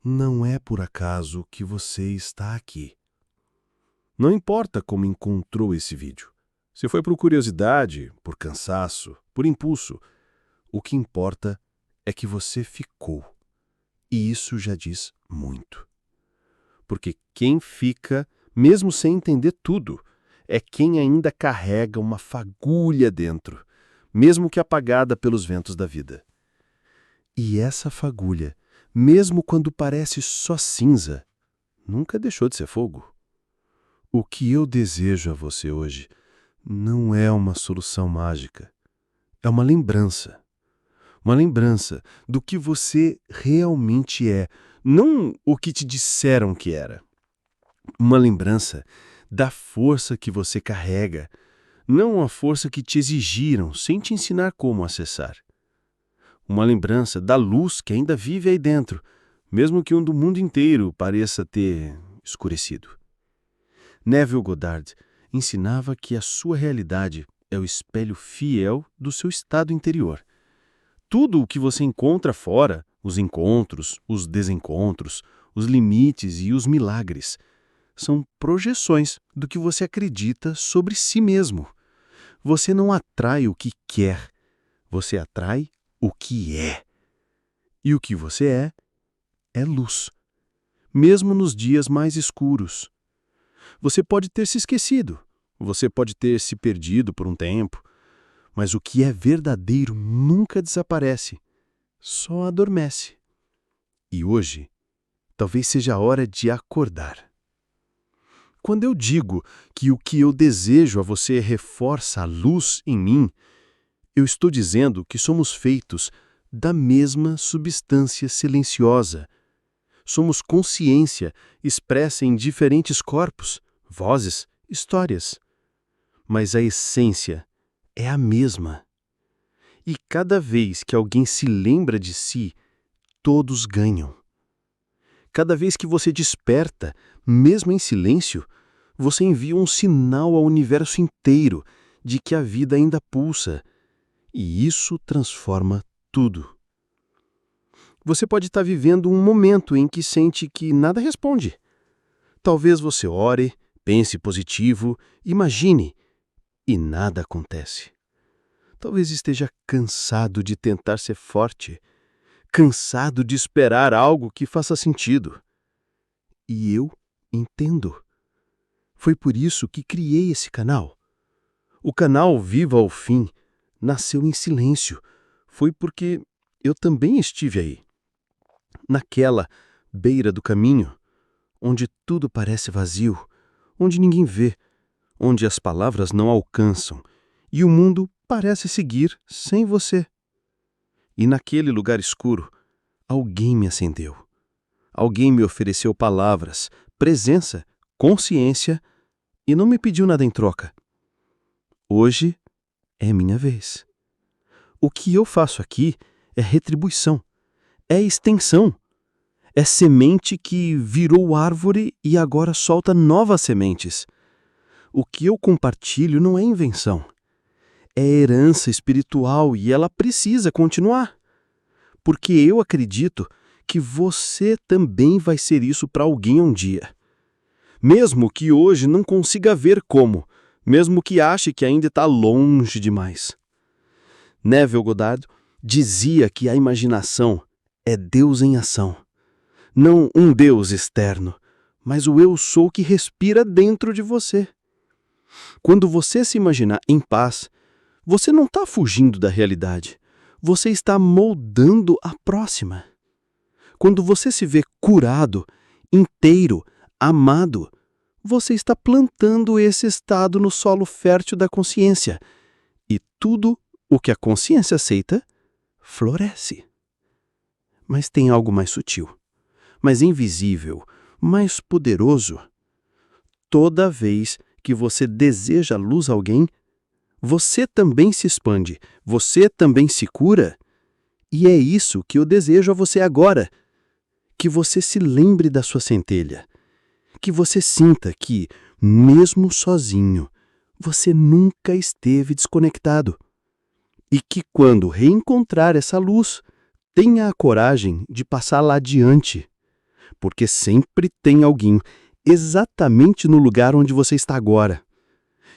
Não é por acaso que você está aqui. Não importa como encontrou esse vídeo. Se foi por curiosidade, por cansaço, por impulso, o que importa é que você ficou. E isso já diz muito. Porque quem fica, mesmo sem entender tudo, é quem ainda carrega uma fagulha dentro, mesmo que apagada pelos ventos da vida. E essa fagulha, mesmo quando parece só cinza, nunca deixou de ser fogo. O que eu desejo a você hoje não é uma solução mágica. É uma lembrança. Uma lembrança do que você realmente é, não o que te disseram que era. Uma lembrança da força que você carrega, não a força que te exigiram sem te ensinar como acessar. Uma lembrança da luz que ainda vive aí dentro, mesmo que do mundo inteiro pareça ter escurecido. Neville Goddard ensinava que a sua realidade é o espelho fiel do seu estado interior. Tudo o que você encontra fora, os encontros, os desencontros, os limites e os milagres, são projeções do que você acredita sobre si mesmo. Você não atrai o que quer, você atrai o que é. E o que você é luz, mesmo nos dias mais escuros. Você pode ter se esquecido, você pode ter se perdido por um tempo, mas o que é verdadeiro nunca desaparece, só adormece. E hoje, talvez seja a hora de acordar. Quando eu digo que o que eu desejo a você reforça a luz em mim, eu estou dizendo que somos feitos da mesma substância silenciosa. Somos consciência expressa em diferentes corpos, vozes, histórias. Mas a essência é a mesma. E cada vez que alguém se lembra de si, todos ganham. Cada vez que você desperta, mesmo em silêncio, você envia um sinal ao universo inteiro de que a vida ainda pulsa. E isso transforma tudo. Você pode estar vivendo um momento em que sente que nada responde. Talvez você ore, pense positivo, imagine, e nada acontece. Talvez esteja cansado de tentar ser forte, cansado de esperar algo que faça sentido. E eu entendo. Foi por isso que criei esse canal. O canal Viva ao Fim nasceu em silêncio. Foi porque eu também estive aí. Naquela beira do caminho, onde tudo parece vazio, onde ninguém vê, onde as palavras não alcançam e o mundo parece seguir sem você. E naquele lugar escuro, alguém me acendeu. Alguém me ofereceu palavras, presença, consciência e não me pediu nada em troca. Hoje é minha vez. O que eu faço aqui é retribuição, é extensão, é semente que virou árvore e agora solta novas sementes. O que eu compartilho não é invenção, é herança espiritual e ela precisa continuar. Porque eu acredito que você também vai ser isso para alguém um dia. Mesmo que hoje não consiga ver como, mesmo que ache que ainda está longe demais. Neville Goddard dizia que a imaginação é Deus em ação. Não um Deus externo, mas o eu sou que respira dentro de você. Quando você se imaginar em paz, você não está fugindo da realidade. Você está moldando a próxima. Quando você se vê curado, inteiro, amado, você está plantando esse estado no solo fértil da consciência. E tudo o que a consciência aceita, floresce. Mas tem algo mais sutil, mais invisível, mais poderoso. Toda vez que você deseja luz a alguém, você também se expande, você também se cura. E é isso que eu desejo a você agora. Que você se lembre da sua centelha. Que você sinta que, mesmo sozinho, você nunca esteve desconectado. E que quando reencontrar essa luz, tenha a coragem de passá-la adiante. porque sempre tem alguém exatamente no lugar onde você está agora.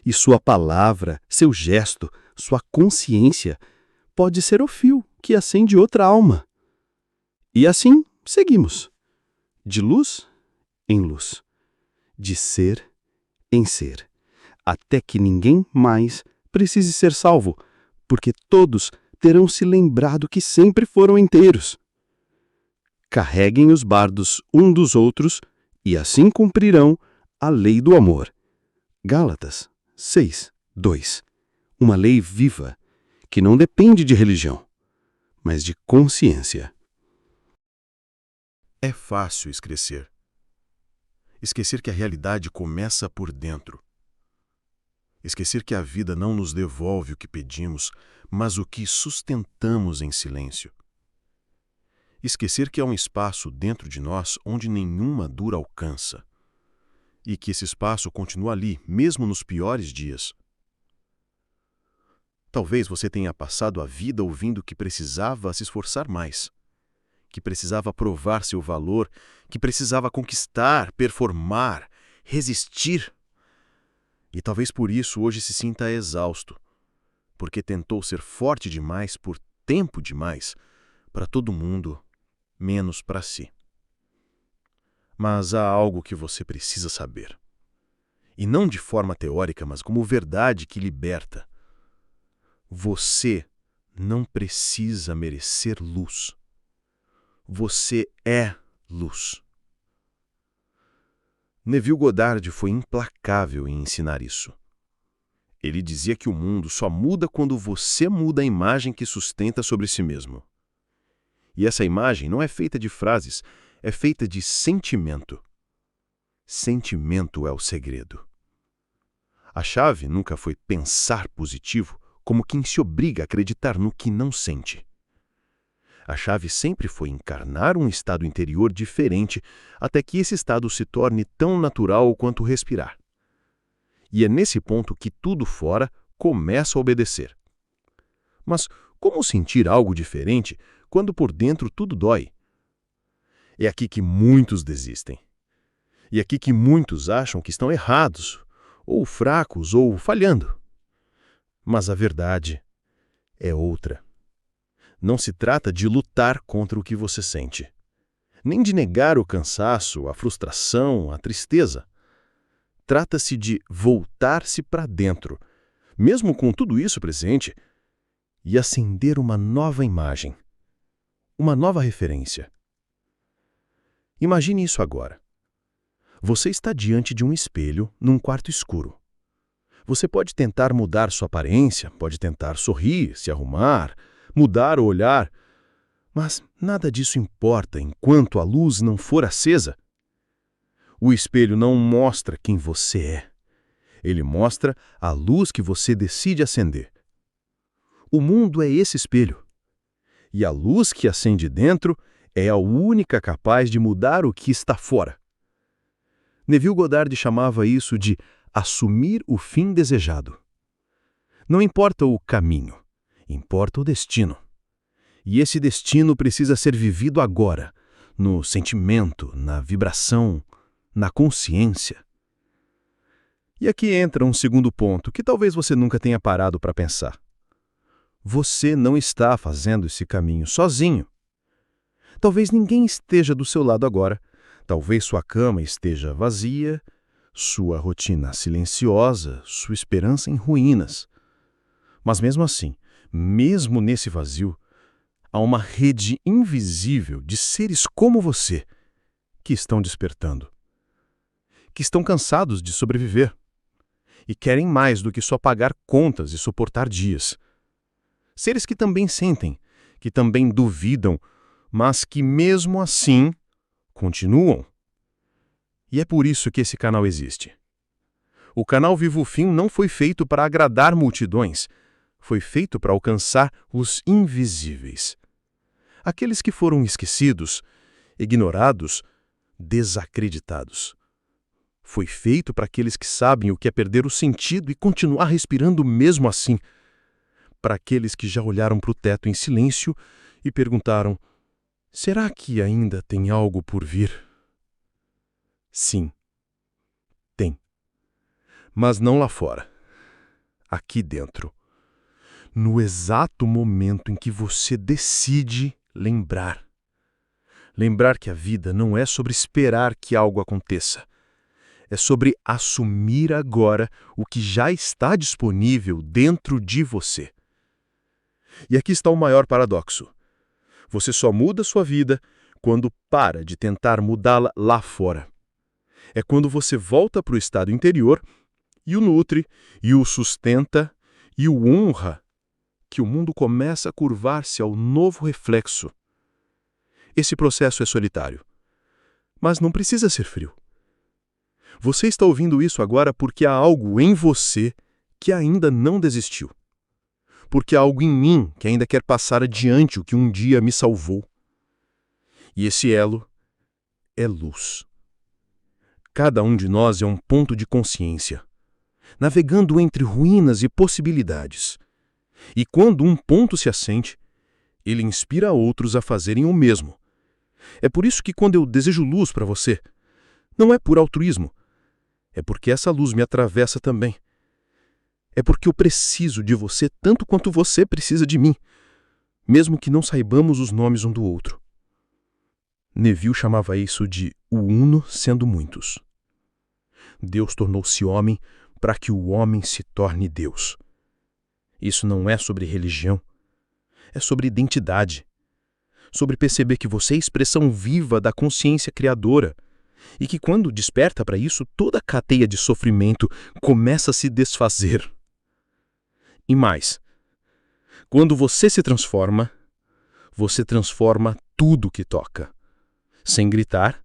E sua palavra, seu gesto, sua consciência pode ser o fio que acende outra alma. E assim seguimos, de luz em luz, de ser em ser, até que ninguém mais precise ser salvo, porque todos terão se lembrado que sempre foram inteiros. Carreguem os bardos um dos outros e assim cumprirão a lei do amor. Gálatas 6:2. Uma lei viva, que não depende de religião, mas de consciência. É fácil esquecer. Esquecer que a realidade começa por dentro. Esquecer que a vida não nos devolve o que pedimos, mas o que sustentamos em silêncio. Esquecer que há um espaço dentro de nós onde nenhuma dor alcança. E que esse espaço continua ali, mesmo nos piores dias. Talvez você tenha passado a vida ouvindo que precisava se esforçar mais, que precisava provar seu valor, que precisava conquistar, performar, resistir. E talvez por isso hoje se sinta exausto, porque tentou ser forte demais por tempo demais para todo mundo, menos para si. Mas há algo que você precisa saber. E não de forma teórica, mas como verdade que liberta. Você não precisa merecer luz. Você é luz. Neville Goddard foi implacável em ensinar isso. Ele dizia que o mundo só muda quando você muda a imagem que sustenta sobre si mesmo. E essa imagem não é feita de frases, é feita de sentimento. Sentimento é o segredo. A chave nunca foi pensar positivo, como quem se obriga a acreditar no que não sente. A chave sempre foi encarnar um estado interior diferente até que esse estado se torne tão natural quanto respirar. E é nesse ponto que tudo fora começa a obedecer. Mas como sentir algo diferente quando por dentro tudo dói? É aqui que muitos desistem. E é aqui que muitos acham que estão errados, ou fracos, ou falhando. Mas a verdade é outra. Não se trata de lutar contra o que você sente, nem de negar o cansaço, a frustração, a tristeza. Trata-se de voltar-se para dentro, mesmo com tudo isso presente, e acender uma nova imagem, uma nova referência. Imagine isso agora. Você está diante de um espelho num quarto escuro. Você pode tentar mudar sua aparência, pode tentar sorrir, se arrumar, mudar o olhar, mas nada disso importa enquanto a luz não for acesa. O espelho não mostra quem você é. Ele mostra a luz que você decide acender. O mundo é esse espelho. E a luz que acende dentro é a única capaz de mudar o que está fora. Neville Goddard chamava isso de assumir o fim desejado. Não importa o caminho, importa o destino. E esse destino precisa ser vivido agora, no sentimento, na vibração, na consciência. E aqui entra um segundo ponto que talvez você nunca tenha parado para pensar. Você não está fazendo esse caminho sozinho. Talvez ninguém esteja do seu lado agora. Talvez sua cama esteja vazia, sua rotina silenciosa, sua esperança em ruínas. Mas mesmo assim, mesmo nesse vazio, há uma rede invisível de seres como você que estão despertando, que estão cansados de sobreviver e querem mais do que só pagar contas e suportar dias. Seres que também sentem, que também duvidam, mas que mesmo assim continuam. E é por isso que esse canal existe. O canal Vivo Fim não foi feito para agradar multidões, foi feito para alcançar os invisíveis. Aqueles que foram esquecidos, ignorados, desacreditados. Foi feito para aqueles que sabem o que é perder o sentido e continuar respirando mesmo assim. Para aqueles que já olharam para o teto em silêncio e perguntaram: será que ainda tem algo por vir? Sim, tem. Mas não lá fora. Aqui dentro. No exato momento em que você decide lembrar. Lembrar que a vida não é sobre esperar que algo aconteça. É sobre assumir agora o que já está disponível dentro de você. E aqui está o maior paradoxo. Você só muda sua vida quando para de tentar mudá-la lá fora. É quando você volta para o estado interior e o nutre, e o sustenta, e o honra, que o mundo começa a curvar-se ao novo reflexo. Esse processo é solitário, mas não precisa ser frio. Você está ouvindo isso agora porque há algo em você que ainda não desistiu. Porque há algo em mim que ainda quer passar adiante o que um dia me salvou. E esse elo é luz. Cada um de nós é um ponto de consciência, navegando entre ruínas e possibilidades. E quando um ponto se acende, ele inspira outros a fazerem o mesmo. É por isso que quando eu desejo luz para você, não é por altruísmo, é porque essa luz me atravessa também. É porque eu preciso de você tanto quanto você precisa de mim, mesmo que não saibamos os nomes um do outro. Neville chamava isso de o uno sendo muitos. Deus tornou-se homem para que o homem se torne Deus. Isso não é sobre religião, é sobre identidade, sobre perceber que você é a expressão viva da consciência criadora e que quando desperta para isso, toda a cadeia de sofrimento começa a se desfazer. E mais, quando você se transforma, você transforma tudo que toca, sem gritar,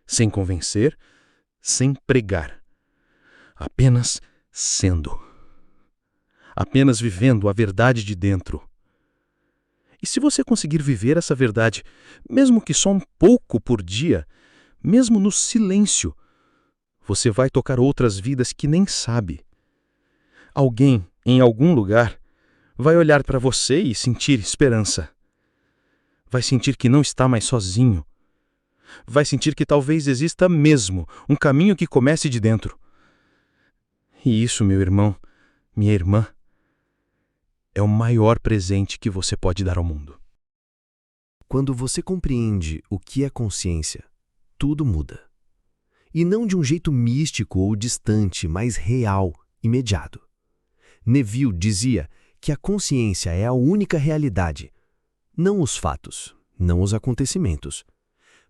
sem convencer, sem pregar, apenas sendo. Apenas vivendo a verdade de dentro. E se você conseguir viver essa verdade, mesmo que só um pouco por dia, mesmo no silêncio, você vai tocar outras vidas que nem sabe. Alguém, em algum lugar, vai olhar para você e sentir esperança. Vai sentir que não está mais sozinho. Vai sentir que talvez exista mesmo um caminho que comece de dentro. E isso, meu irmão, minha irmã, é o maior presente que você pode dar ao mundo. Quando você compreende o que é consciência, tudo muda. E não de um jeito místico ou distante, mas real, imediato. Neville dizia que a consciência é a única realidade, não os fatos, não os acontecimentos,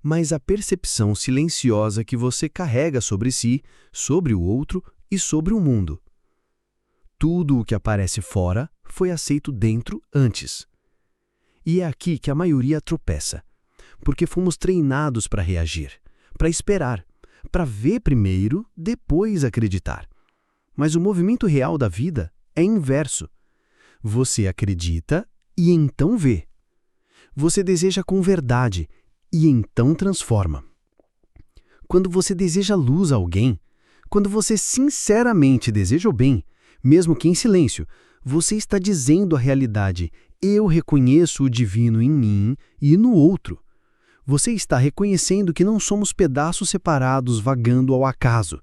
mas a percepção silenciosa que você carrega sobre si, sobre o outro e sobre o mundo. Tudo o que aparece fora foi aceito dentro antes. E é aqui que a maioria tropeça, porque fomos treinados para reagir, para esperar, para ver primeiro, depois acreditar. Mas o movimento real da vida é inverso. Você acredita e então vê. Você deseja com verdade e então transforma. Quando você deseja luz a alguém, quando você sinceramente deseja o bem, mesmo que em silêncio, você está dizendo a realidade: eu reconheço o divino em mim e no outro. Você está reconhecendo que não somos pedaços separados vagando ao acaso.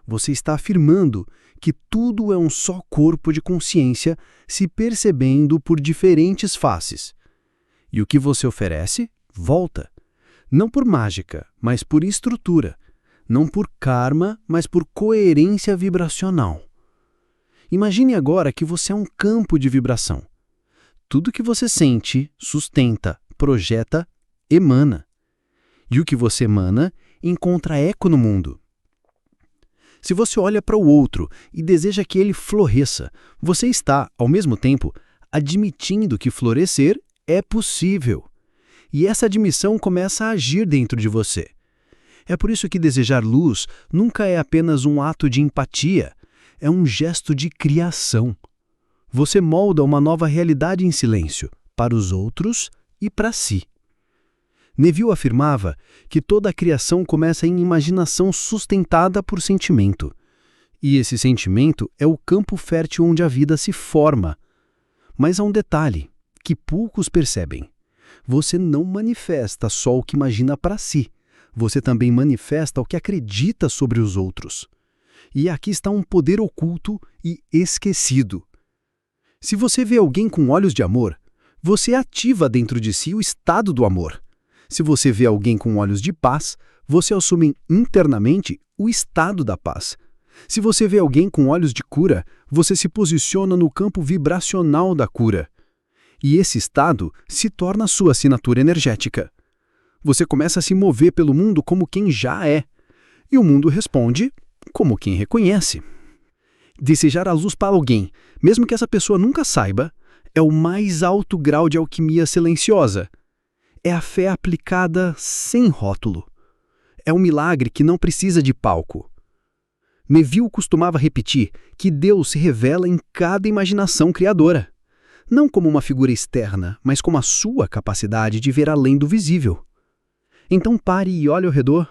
Você está afirmando que tudo é um só corpo de consciência se percebendo por diferentes faces. E o que você oferece, volta. Não por mágica, mas por estrutura. Não por karma, mas por coerência vibracional. Imagine agora que você é um campo de vibração. Tudo que você sente, sustenta, projeta, emana. E o que você emana encontra eco no mundo. Se você olha para o outro e deseja que ele floresça, você está, ao mesmo tempo, admitindo que florescer é possível. E essa admissão começa a agir dentro de você. É por isso que desejar luz nunca é apenas um ato de empatia, é um gesto de criação. Você molda uma nova realidade em silêncio, para os outros e para si. Neville afirmava que toda a criação começa em imaginação sustentada por sentimento. E esse sentimento é o campo fértil onde a vida se forma. Mas há um detalhe que poucos percebem. Você não manifesta só o que imagina para si. você também manifesta o que acredita sobre os outros. E aqui está um poder oculto e esquecido. Se você vê alguém com olhos de amor, você ativa dentro de si o estado do amor. Se você vê alguém com olhos de paz, você assume internamente o estado da paz. Se você vê alguém com olhos de cura, você se posiciona no campo vibracional da cura. E esse estado se torna a sua assinatura energética. Você começa a se mover pelo mundo como quem já é. E o mundo responde como quem reconhece. Desejar a luz para alguém, mesmo que essa pessoa nunca saiba, é o mais alto grau de alquimia silenciosa. É a fé aplicada sem rótulo. É um milagre que não precisa de palco. Neville costumava repetir que Deus se revela em cada imaginação criadora. Não como uma figura externa, mas como a sua capacidade de ver além do visível. Então pare e olhe ao redor.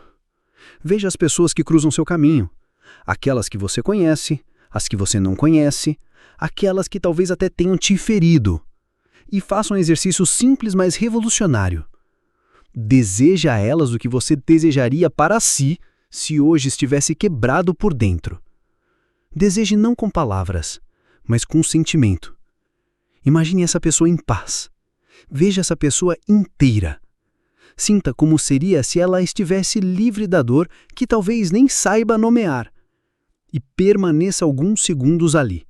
Veja as pessoas que cruzam seu caminho. Aquelas que você conhece, as que você não conhece, aquelas que talvez até tenham te ferido. E faça um exercício simples, mas revolucionário. Deseje a elas o que você desejaria para si se hoje estivesse quebrado por dentro. Deseje não com palavras, mas com sentimento. Imagine essa pessoa em paz. Veja essa pessoa inteira. Sinta como seria se ela estivesse livre da dor que talvez nem saiba nomear. E permaneça alguns segundos ali.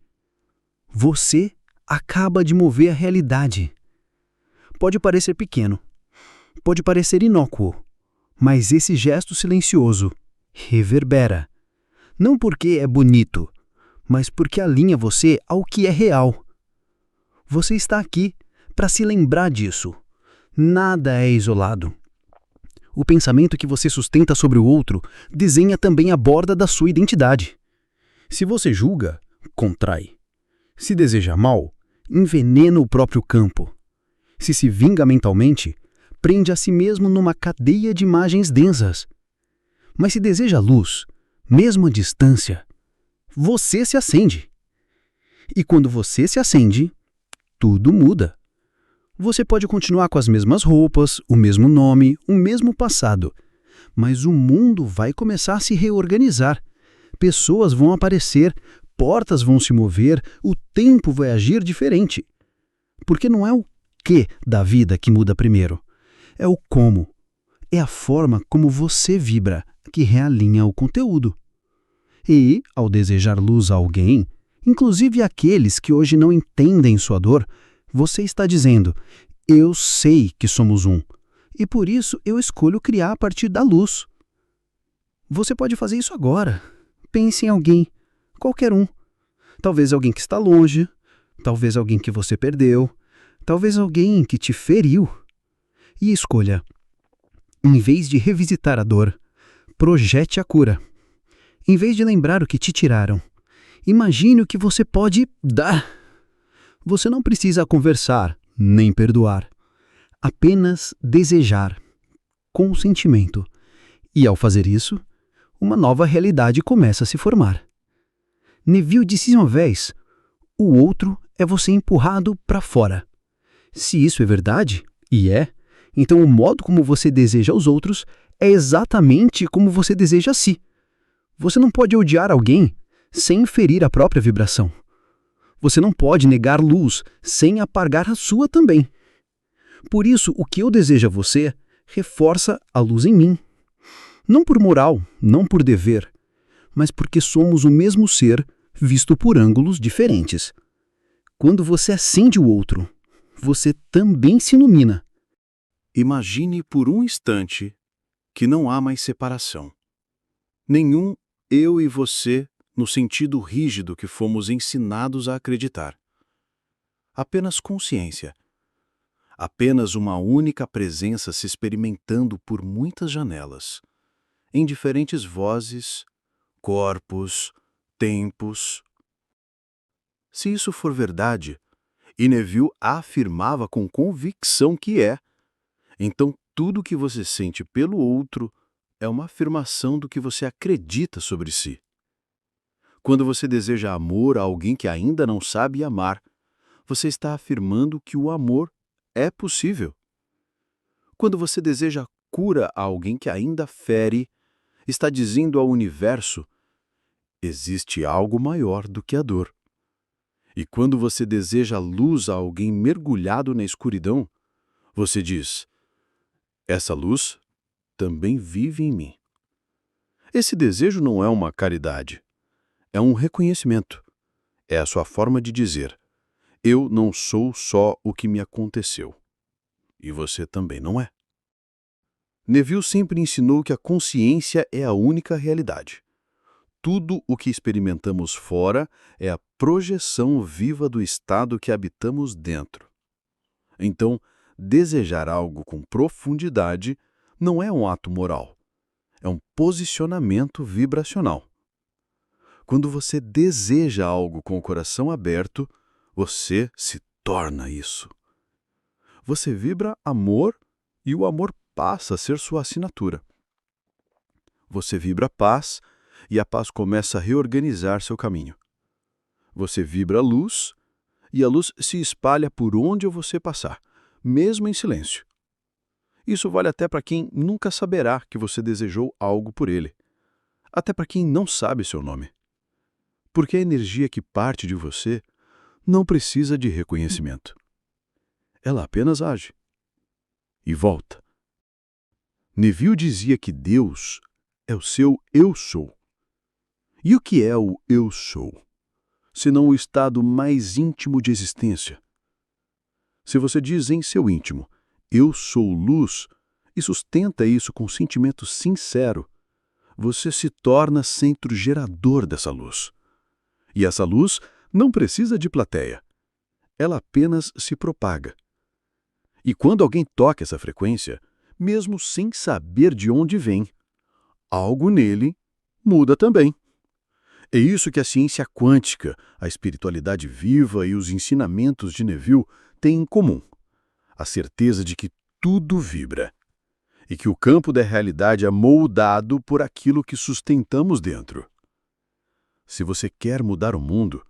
Você acaba de mover a realidade. Pode parecer pequeno, pode parecer inócuo, mas esse gesto silencioso reverbera. Não porque é bonito, mas porque alinha você ao que é real. Você está aqui para se lembrar disso. Nada é isolado. O pensamento que você sustenta sobre o outro desenha também a borda da sua identidade. Se você julga, contrai. Se deseja mal, envenena o próprio campo. Se vinga mentalmente, prende a si mesmo numa cadeia de imagens densas. Mas se deseja luz, mesmo à distância, você se acende. E quando você se acende, tudo muda. Você pode continuar com as mesmas roupas, o mesmo nome, o mesmo passado, mas o mundo vai começar a se reorganizar. Pessoas vão aparecer, portas vão se mover, o tempo vai agir diferente. Porque não é o que da vida que muda primeiro, é o como. É a forma como você vibra que realinha o conteúdo. E, ao desejar luz a alguém, inclusive aqueles que hoje não entendem sua dor, você está dizendo: eu sei que somos um, e por isso eu escolho criar a partir da luz. Você pode fazer isso agora. Pense em alguém, qualquer um. Talvez alguém que está longe, talvez alguém que você perdeu, talvez alguém que te feriu. E escolha. Em vez de revisitar a dor, projete a cura. Em vez de lembrar o que te tiraram, imagine o que você pode dar. Você não precisa conversar, nem perdoar. Apenas desejar, com sentimento. E ao fazer isso, uma nova realidade começa a se formar. Neville disse uma vez: o outro é você empurrado para fora. Se isso é verdade, e é, então o modo como você deseja aos outros é exatamente como você deseja a si. Você não pode odiar alguém sem ferir a própria vibração. Você não pode negar luz sem apagar a sua também. Por isso, o que eu desejo a você reforça a luz em mim. Não por moral, não por dever, mas porque somos o mesmo ser visto por ângulos diferentes. Quando você acende o outro, você também se ilumina. Imagine por um instante que não há mais separação. Nenhum eu e você no sentido rígido que fomos ensinados a acreditar. Apenas consciência. Apenas uma única presença se experimentando por muitas janelas, em diferentes vozes, corpos, tempos. Se isso for verdade, e Neville afirmava com convicção que é, então tudo que você sente pelo outro é uma afirmação do que você acredita sobre si. Quando você deseja amor a alguém que ainda não sabe amar, você está afirmando que o amor é possível. Quando você deseja cura a alguém que ainda fere, está dizendo ao universo: existe algo maior do que a dor. E quando você deseja luz a alguém mergulhado na escuridão, você diz: essa luz também vive em mim. Esse desejo não é uma caridade, é um reconhecimento. É a sua forma de dizer: eu não sou só o que me aconteceu. E você também não é. Neville sempre ensinou que a consciência é a única realidade. Tudo o que experimentamos fora é a projeção viva do estado que habitamos dentro. Então, desejar algo com profundidade não é um ato moral. É um posicionamento vibracional. Quando você deseja algo com o coração aberto, você se torna isso. Você vibra amor e o amor passa a ser sua assinatura. Você vibra paz e a paz começa a reorganizar seu caminho. Você vibra luz e a luz se espalha por onde você passar, mesmo em silêncio. Isso vale até para quem nunca saberá que você desejou algo por ele. Até para quem não sabe seu nome. Porque a energia que parte de você não precisa de reconhecimento. Ela apenas age. E volta. Neville dizia que Deus é o seu eu sou. E o que é o eu sou? Senão o estado mais íntimo de existência. Se você diz em seu íntimo, eu sou luz, e sustenta isso com sentimento sincero, você se torna centro gerador dessa luz. E essa luz não precisa de plateia. Ela apenas se propaga. E quando alguém toca essa frequência, mesmo sem saber de onde vem, algo nele muda também. É isso que a ciência quântica, a espiritualidade viva e os ensinamentos de Neville têm em comum. A certeza de que tudo vibra. E que o campo da realidade é moldado por aquilo que sustentamos dentro. Se você quer mudar o mundo,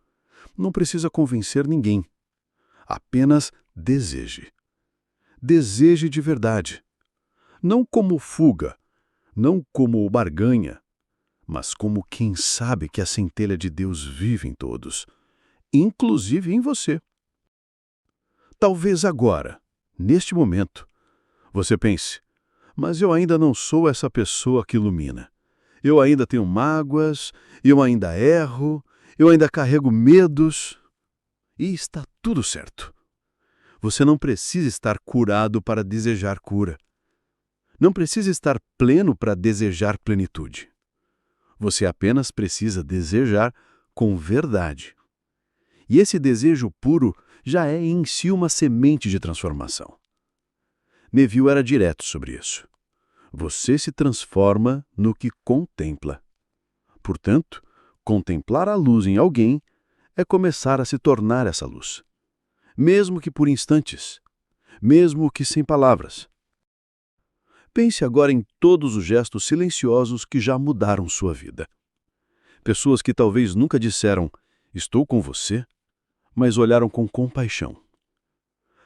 não precisa convencer ninguém. Apenas deseje. Deseje de verdade. Não como fuga, não como barganha, mas como quem sabe que a centelha de Deus vive em todos, inclusive em você. Talvez agora, neste momento, você pense: mas eu ainda não sou essa pessoa que ilumina. Eu ainda tenho mágoas, eu ainda erro, eu ainda carrego medos. E está tudo certo. Você não precisa estar curado para desejar cura. Não precisa estar pleno para desejar plenitude. Você apenas precisa desejar com verdade. E esse desejo puro já é em si uma semente de transformação. Neville era direto sobre isso. Você se transforma no que contempla. Portanto, contemplar a luz em alguém é começar a se tornar essa luz. Mesmo que por instantes, mesmo que sem palavras. Pense agora em todos os gestos silenciosos que já mudaram sua vida. Pessoas que talvez nunca disseram, estou com você, mas olharam com compaixão.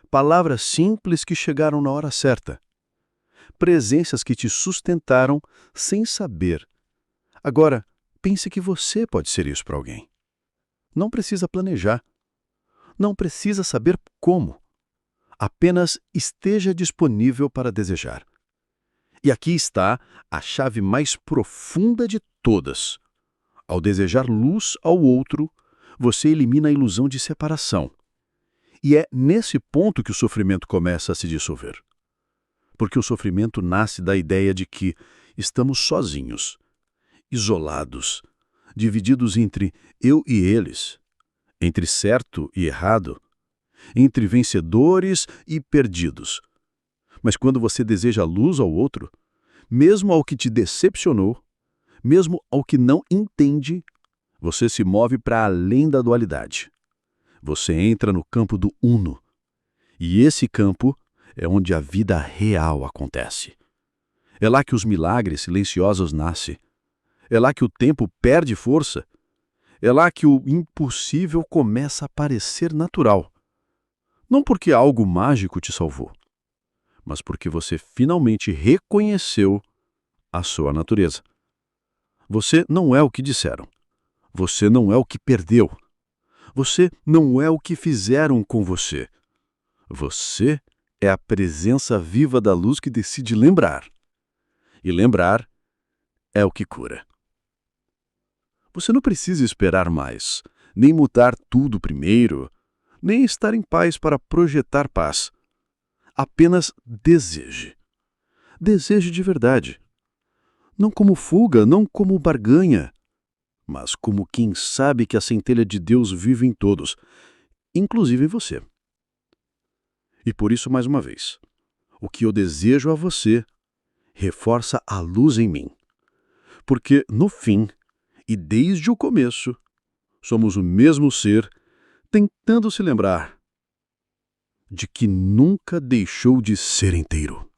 Palavras simples que chegaram na hora certa. Presenças que te sustentaram sem saber. Agora, pense que você pode ser isso para alguém. Não precisa planejar. Não precisa saber como. Apenas esteja disponível para desejar. E aqui está a chave mais profunda de todas. Ao desejar luz ao outro, você elimina a ilusão de separação. E é nesse ponto que o sofrimento começa a se dissolver. Porque o sofrimento nasce da ideia de que estamos sozinhos, isolados, divididos entre eu e eles, entre certo e errado, entre vencedores e perdidos. Mas quando você deseja luz ao outro, mesmo ao que te decepcionou, mesmo ao que não entende, você se move para além da dualidade. Você entra no campo do uno. E esse campo é onde a vida real acontece. É lá que os milagres silenciosos nascem. É lá que o tempo perde força. É lá que o impossível começa a parecer natural. Não porque algo mágico te salvou, mas porque você finalmente reconheceu a sua natureza. Você não é o que disseram. Você não é o que perdeu. Você não é o que fizeram com você. Você é a presença viva da luz que decide lembrar. E lembrar é o que cura. Você não precisa esperar mais, nem mudar tudo primeiro, nem estar em paz para projetar paz. Apenas deseje. Deseje de verdade. Não como fuga, não como barganha, mas como quem sabe que a centelha de Deus vive em todos, inclusive em você. E por isso, mais uma vez, o que eu desejo a você reforça a luz em mim. Porque, no fim, e desde o começo, somos o mesmo ser tentando se lembrar de que nunca deixou de ser inteiro.